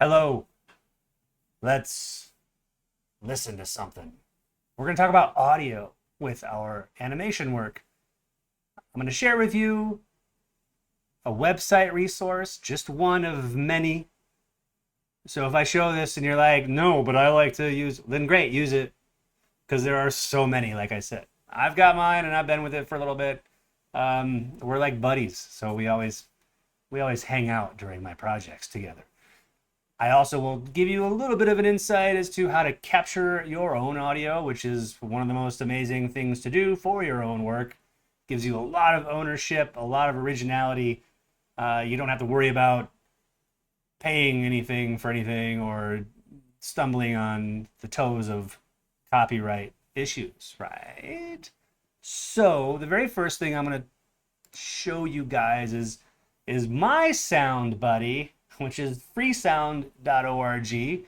Hello, let's listen to something. We're going to talk about audio with our animation work. I'm going to share with you a website resource, just one of many. So if I show this and you're like, no, but I like to use, then great, use it. Because there are so many, like I said. I've got mine and I've been with it for a little bit. We're like buddies, so we always hang out during my projects together. I also will give you a little bit of an insight as to how to capture your own audio, which is one of the most amazing things to do for your own work. Gives you a lot of ownership, a lot of originality. You don't have to worry about paying anything for anything or stumbling on the toes of copyright issues, right? So the very first thing I'm going to show you guys is my sound buddy, which is freesound.org.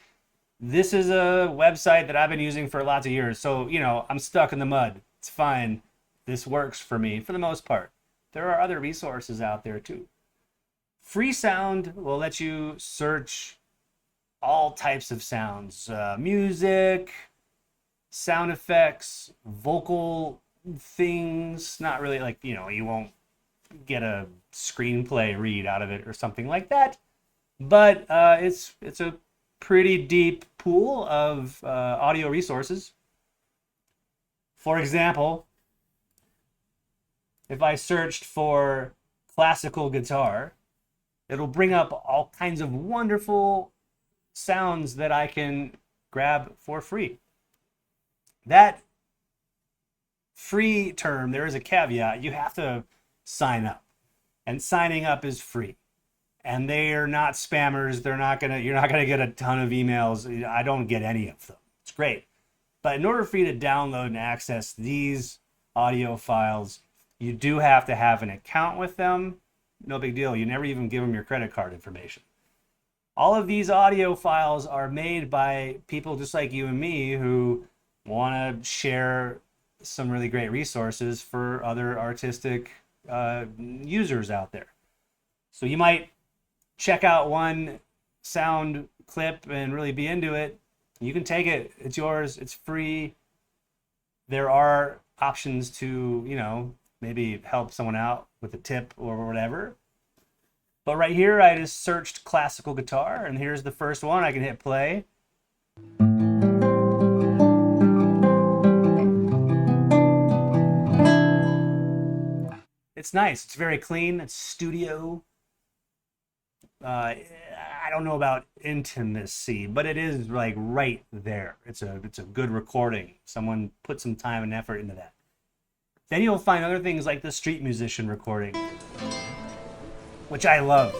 This is a website that I've been using for lots of years. So, I'm stuck in the mud. It's fine. This works for me for the most part. There are other resources out there too. Freesound will let you search all types of sounds, music, sound effects, vocal things. Not really like, you won't get a screenplay read out of it or something like that. But it's a pretty deep pool of audio resources. For example, if I searched for classical guitar, it'll bring up all kinds of wonderful sounds that I can grab for free. That free term, there is a caveat. You have to sign up. And signing up is free. And they are not spammers. You're not gonna get a ton of emails. I don't get any of them. It's great. But in order for you to download and access these audio files, you do have to have an account with them. No big deal. You never even give them your credit card information. All of these audio files are made by people just like you and me who want to share some really great resources for other artistic users out there. So you might check out one sound clip and really be into it. You can take it. It's yours. It's free. There are options to, maybe help someone out with a tip or whatever. But right here, I just searched classical guitar, and here's the first one. I can hit play. It's nice. It's very clean. It's studio. I don't know about intimacy, but it is like right there. It's a good recording. Someone put some time and effort into that. Then you'll find other things like the street musician recording, which I love.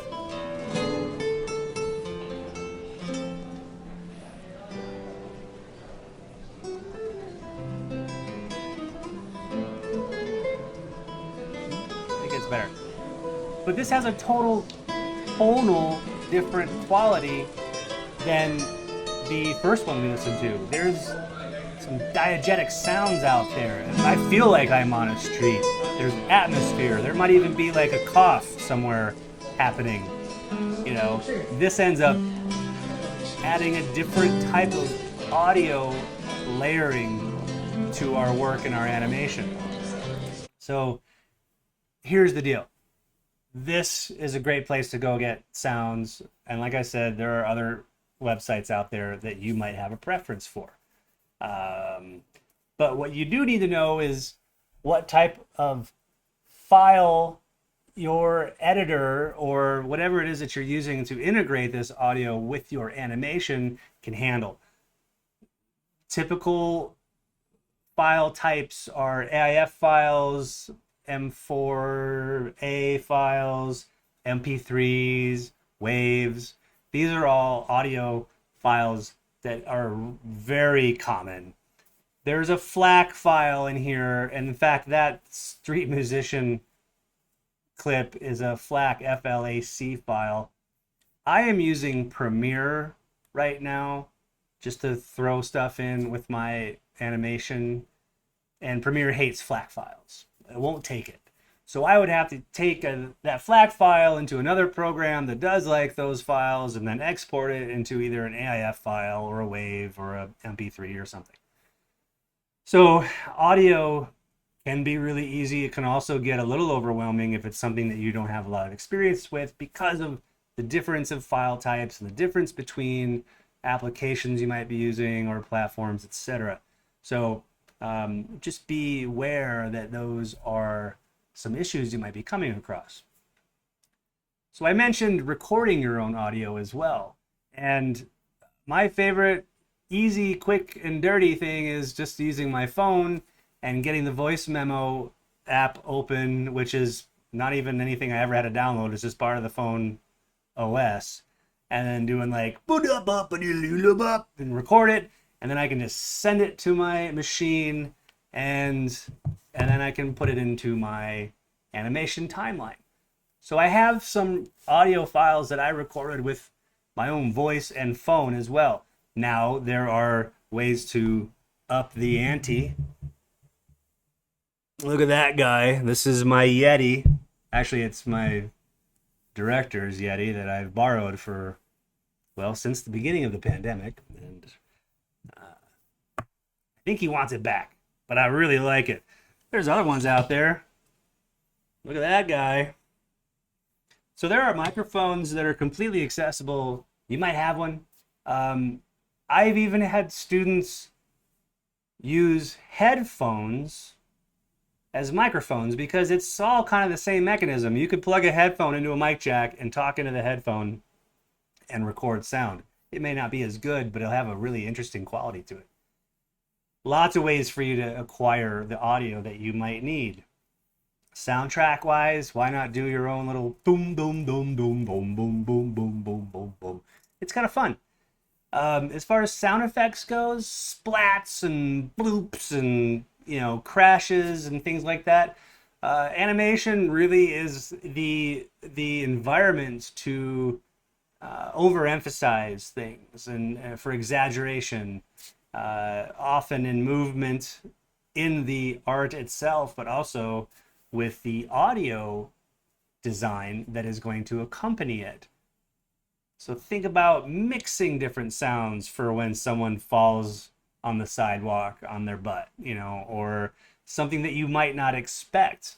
It gets better. But this has a total tonal different quality than the first one we listened to. There's some diegetic sounds out there. I feel like I'm on a street. There's atmosphere. There might even be like a cough somewhere happening. This ends up adding a different type of audio layering to our work and our animation. So here's the deal. This is a great place to go get sounds. And like I said, there are other websites out there that you might have a preference for. But what you do need to know is what type of file your editor or whatever it is that you're using to integrate this audio with your animation can handle. Typical file types are AIF files, M4A files, MP3s, waves. These are all audio files that are very common. There's a FLAC file in here, and in fact, that street musician clip is a FLAC, F-L-A-C file. I am using Premiere right now just to throw stuff in with my animation, and Premiere hates FLAC files. It won't take it. So I would have to take that FLAC file into another program that does like those files and then export it into either an AIF file or a WAV or a MP3 or something. So audio can be really easy. It can also get a little overwhelming if it's something that you don't have a lot of experience with because of the difference of file types and the difference between applications you might be using or platforms, etc. So just be aware that those are some issues you might be coming across. So I mentioned recording your own audio as well. And my favorite easy, quick, and dirty thing is just using my phone and getting the voice memo app open, which is not even anything I ever had to download. It's just part of the phone OS. And then doing like and record it. And then I can just send it to my machine and then I can put it into my animation timeline. So I have some audio files that I recorded with my own voice and phone as well. Now there are ways to up the ante. Look at that guy. This is my Yeti. Actually, it's my director's Yeti that I've borrowed for, well, since the beginning of the pandemic. And I think he wants it back, but I really like it. There's other ones out there. Look at that guy. So there are microphones that are completely accessible. You might have one. I've even had students use headphones as microphones because it's all kind of the same mechanism. You could plug a headphone into a mic jack and talk into the headphone and record sound. It may not be as good, but it'll have a really interesting quality to it. Lots of ways for you to acquire the audio that you might need. Soundtrack wise, why not do your own little boom, boom, boom, boom, boom, boom, boom, boom, boom, boom, boom. It's kind of fun. As far as sound effects goes, splats and bloops and crashes and things like that. Animation really is the environment to overemphasize things and for exaggeration, often in movement in the art itself, but also with the audio design that is going to accompany it. So think about mixing different sounds for when someone falls on the sidewalk on their butt, or something that you might not expect.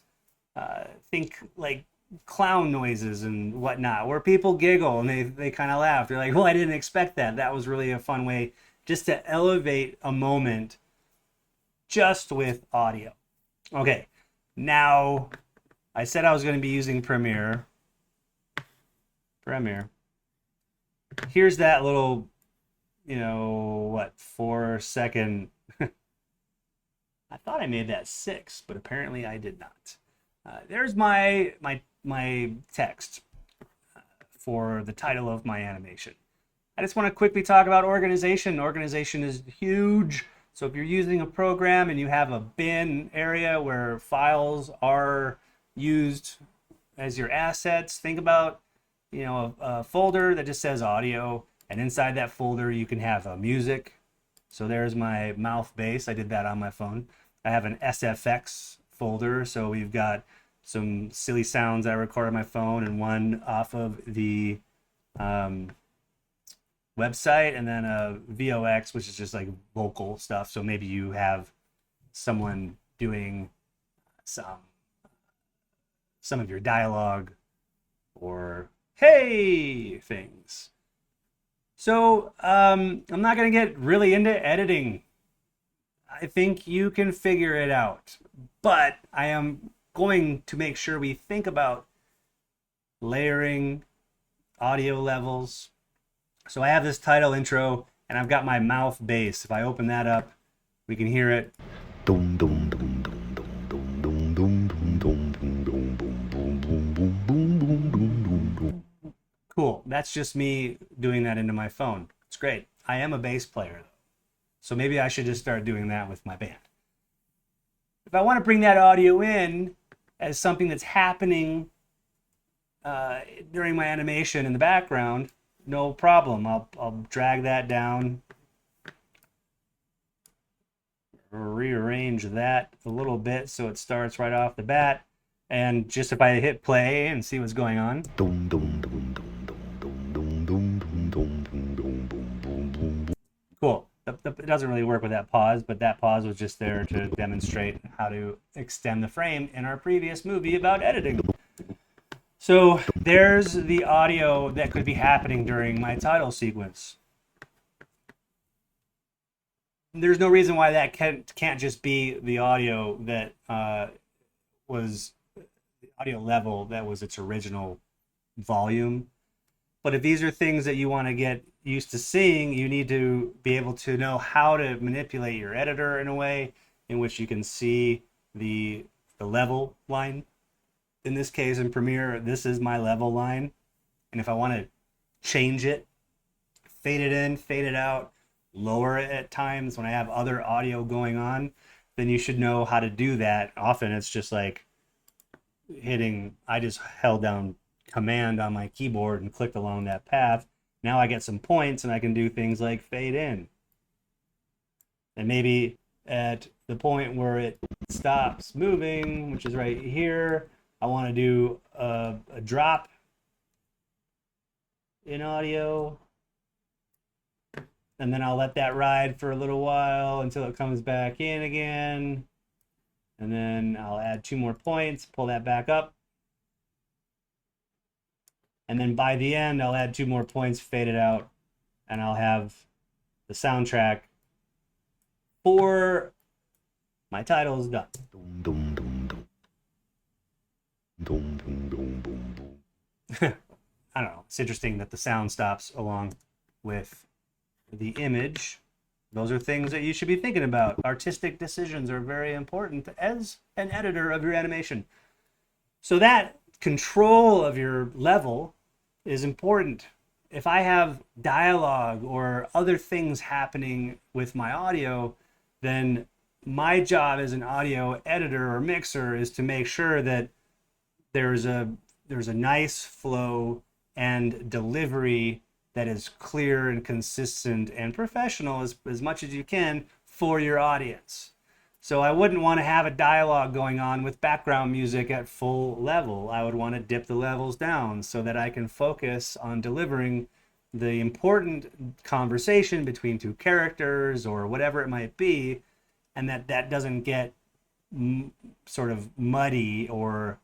Think like clown noises and whatnot, where people giggle and they kind of laugh. They're like, well, I didn't expect that. That was really a fun way just to elevate a moment just with audio. Okay, now I said I was going to be using Premiere. Here's that little, 4-second. I thought I made that 6, but apparently I did not. There's my text for the title of my animation. I just want to quickly talk about organization. Organization is huge. So if you're using a program and you have a bin area where files are used as your assets, think about a folder that just says audio, and inside that folder you can have music. So there's my mouth bass. I did that on my phone. I have an SFX folder, so we've got some silly sounds I record on my phone and one off of the website, and then a VOX, which is just like vocal stuff. So maybe you have someone doing some of your dialogue or hey things. So I'm not going to get really into editing. I think you can figure it out, but I am going to make sure we think about layering audio levels. So I have this title intro and I've got my mouth bass. If I open that up, we can hear it. Cool. That's just me doing that into my phone. It's great. I am a bass player, though. So maybe I should just start doing that with my band. If I want to bring that audio in as something that's happening during my animation in the background, no problem. I'll drag that down, rearrange that a little bit so it starts right off the bat. And just if I hit play and see what's going on. Cool. It doesn't really work with that pause, but that pause was just there to demonstrate how to extend the frame in our previous movie about editing. So there's the audio that could be happening during my title sequence. There's no reason why that can't just be the audio that was the audio level that was its original volume. But if these are things that you want to get used to seeing, you need to be able to know how to manipulate your editor in a way in which you can see the level line. In this case, in Premiere, this is my level line. And if I want to change it, fade it in, fade it out, lower it at times when I have other audio going on, then you should know how to do that. Often it's just like I just held down Command on my keyboard and clicked along that path. Now I get some points and I can do things like fade in. And maybe at the point where it stops moving, which is right here, I want to do a drop in audio. And then I'll let that ride for a little while until it comes back in again. And then I'll add 2 more points, pull that back up. And then by the end, I'll add 2 more points, fade it out, and I'll have the soundtrack for my titles done. I don't know. It's interesting that the sound stops along with the image. Those are things that you should be thinking about. Artistic decisions are very important as an editor of your animation. So that control of your level is important. If I have dialogue or other things happening with my audio, then my job as an audio editor or mixer is to make sure that there's a nice flow and delivery that is clear and consistent and professional as much as you can for your audience. So I wouldn't want to have a dialogue going on with background music at full level. I would want to dip the levels down so that I can focus on delivering the important conversation between 2 characters or whatever it might be, and that doesn't get sort of muddy or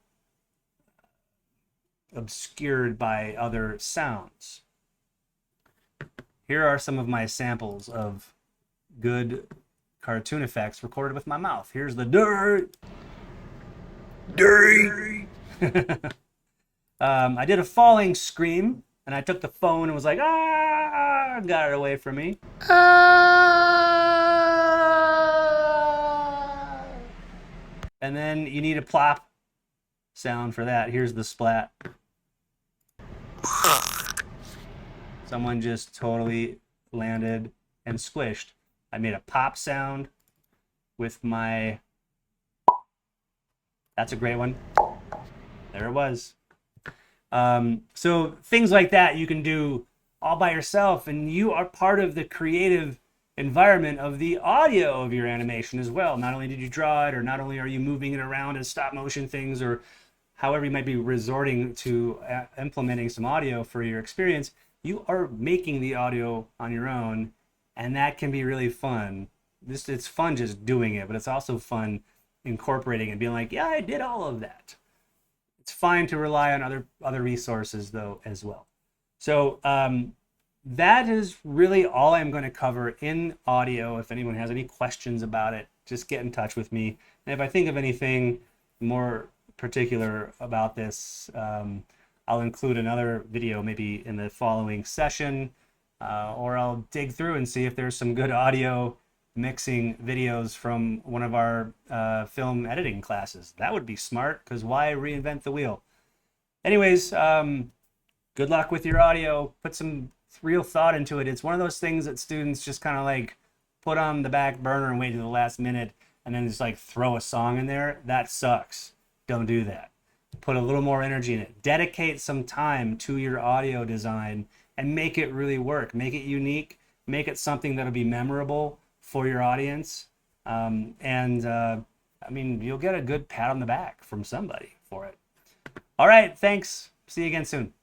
obscured by other sounds. Here are some of my samples of good cartoon effects recorded with my mouth. Here's the dirt. I did a falling scream, and I took the phone and was like, ah, got it away from me. And then you need a plop sound for that. Here's the splat. Someone just totally landed and squished. I made a pop sound with my... That's a great one. There it was. So things like that you can do all by yourself, and you are part of the creative environment of the audio of your animation as well. Not only did you draw it, or not only are you moving it around as stop motion things, or however you might be resorting to implementing some audio for your experience, you are making the audio on your own, and that can be really fun. It's fun just doing it, but it's also fun incorporating and being like, yeah, I did all of that. It's fine to rely on other resources though as well. So that is really all I'm going to cover in audio. If anyone has any questions about it, just get in touch with me. And if I think of anything more particular about this, I'll include another video maybe in the following session, or I'll dig through and see if there's some good audio mixing videos from one of our film editing classes. That would be smart, because why reinvent the wheel? Anyways, good luck with your audio. Put some real thought into it. It's one of those things that students just kind of like put on the back burner and wait to the last minute and then just like throw a song in there. That sucks. Don't do that. Put a little more energy in it. Dedicate some time to your audio design and make it really work. Make it unique. Make it something that'll be memorable for your audience. I I mean, you'll get a good pat on the back from somebody for it. All right, thanks. See you again soon.